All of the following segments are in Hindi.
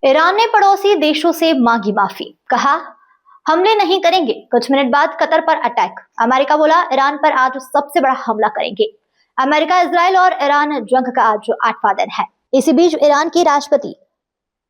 ईरान ने पड़ोसी देशों से मांगी माफी, कहा हमले नहीं करेंगे। कुछ मिनट बाद कतर पर अटैक। अमेरिका बोला ईरान पर आज सबसे बड़ा हमला करेंगे। अमेरिका, इजराइल और ईरान जंग का आज 8वां दिन है। इसी बीच ईरान के राष्ट्रपति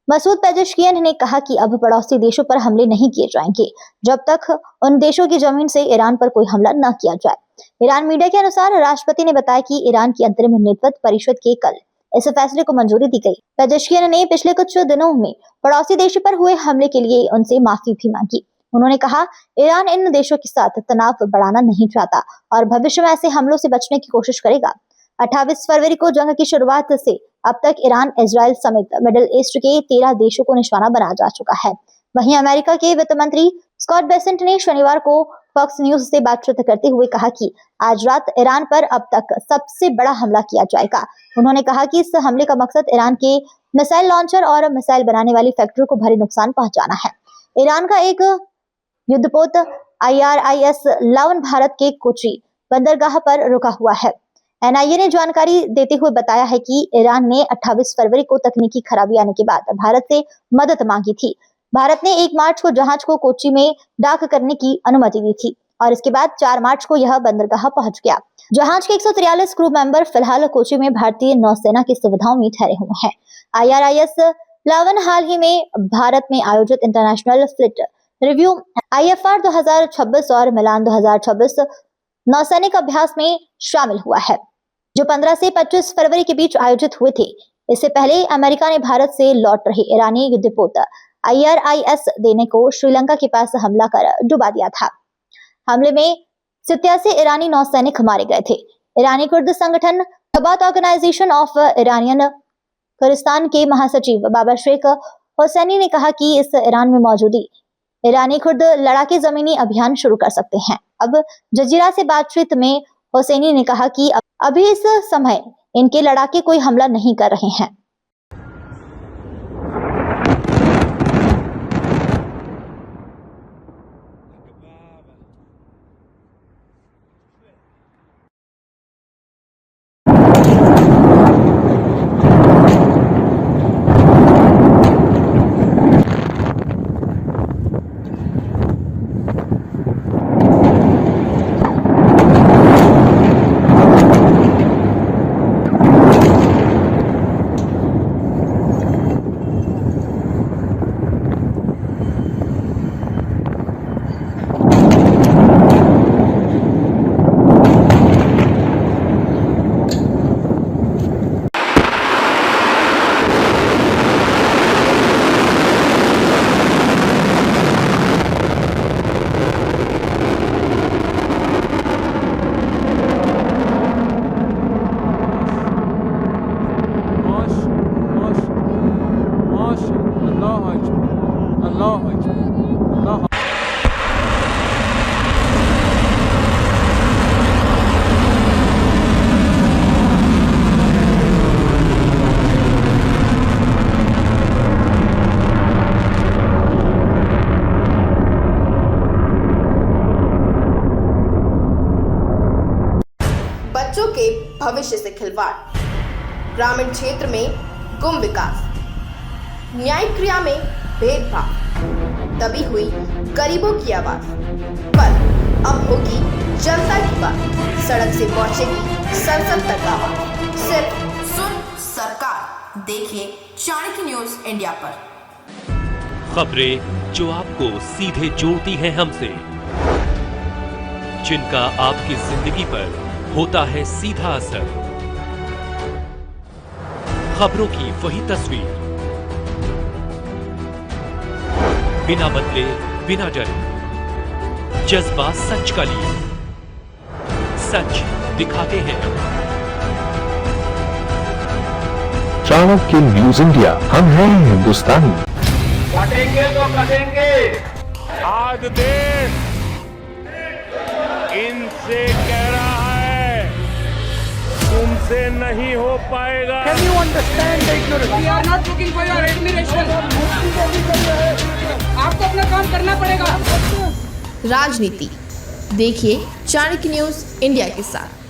मसूद पेजेश्कियन ने कहा कि अब पड़ोसी देशों पर हमले नहीं किए जाएंगे जब तक उन देशों की जमीन से ईरान पर कोई हमला न किया जाए। ईरान मीडिया के अनुसार राष्ट्रपति ने बताया कि ईरान की अंतरिम नेतृत्व परिषद के कल इस फैसले को मंजूरी दी गई। पेजेश्कियन ने पिछले कुछ दिनों में पड़ोसी देशों पर हुए हमले के लिए उनसे माफी भी मांगी। उन्होंने कहा ईरान इन देशों के साथ तनाव बढ़ाना नहीं चाहता और भविष्य में ऐसे हमलों से बचने की कोशिश करेगा। 28 फरवरी को जंग की शुरुआत से अब तक ईरान, इजराइल समेत मिडिल ईस्ट के 13 देशों को निशाना बनाया जा चुका है। वहीं अमेरिका के वित्त मंत्री स्कॉट बेसेंट ने शनिवार को फॉक्स न्यूज से बातचीत करते हुए कहा कि आज रात ईरान पर अब तक सबसे बड़ा हमला किया जाएगा। उन्होंने कहा कि इस हमले का मकसद ईरान के मिसाइल लॉन्चर और मिसाइल बनाने वाली फैक्ट्री को भारी नुकसान पहुंचाना है। ईरान का एक युद्धपोत IRIS लावन भारत के कोची बंदरगाह पर रुका हुआ है। NIA ने जानकारी देते हुए बताया है कि ईरान ने 28 फरवरी को तकनीकी खराबी आने के बाद भारत से मदद मांगी थी। भारत ने 1 मार्च को जहाज को कोची में डाक करने की अनुमति दी थी और इसके बाद 4 मार्च को यह बंदरगाह पहुंच गया। जहाज के 143 क्रू मेंबर फिलहाल कोची में भारतीय नौसेना की सुविधाओं में ठहरे हुए हैं। IRIS लावन हाल ही में भारत में आयोजित इंटरनेशनल फ्लीट रिव्यू IFR 2026 और मिलान 2026 नौसैनिक अभ्यास में शामिल हुआ है, जो 15 से 25 फरवरी के बीच आयोजित हुए थे। इससे पहले अमेरिका ने भारत से लौट रहे ईरानी युद्धपोत IRIS देने को श्रीलंका के पास हमला कर डुबा दिया था। हमले में 87 ईरानी नौसैनिक मारे गए थे। ईरानी कुर्द संगठन जबात ऑर्गेनाइजेशन ऑफ ईरानियन कुर्दिस्तान के महासचिव बाबा शेख हुसैनी ने कहा कि इस ईरान में मौजूदी ईरानी खुद लड़ाके जमीनी अभियान शुरू कर सकते हैं। अब जजीरा से बातचीत में हुसैनी ने कहा कि अभी इस समय इनके लड़ाके कोई हमला नहीं कर रहे हैं। बच्चों के भविष्य से खिलवाड़, ग्रामीण क्षेत्र में गुम विकास, न्यायिक क्रिया में भेदभाव, दबी हुई गरीबों की आवाज। पर अब होगी जनता की बात, सड़क से पहुंचेगी संसद तक आवाज। सिर्फ सुन सरकार, देखिए चाणक्य न्यूज इंडिया पर खबरें जो आपको सीधे जोड़ती हैं हमसे, जिनका आपकी जिंदगी पर होता है सीधा असर। खबरों की वही तस्वीर, बिना बदले बिना डरे, जज्बा सच का लिए, सच दिखाते हैं। चाणक्य न्यूज इंडिया, हम हैं हिंदुस्तानी। कटेंगे तो कटेंगे। आज देश इनसे कह रहा है तुमसे नहीं हो पाएगा। Can you understand the ignorance? We are not looking for your admiration. आपको अपना काम करना पड़ेगा। राजनीति देखिए चाणक्य न्यूज इंडिया के साथ।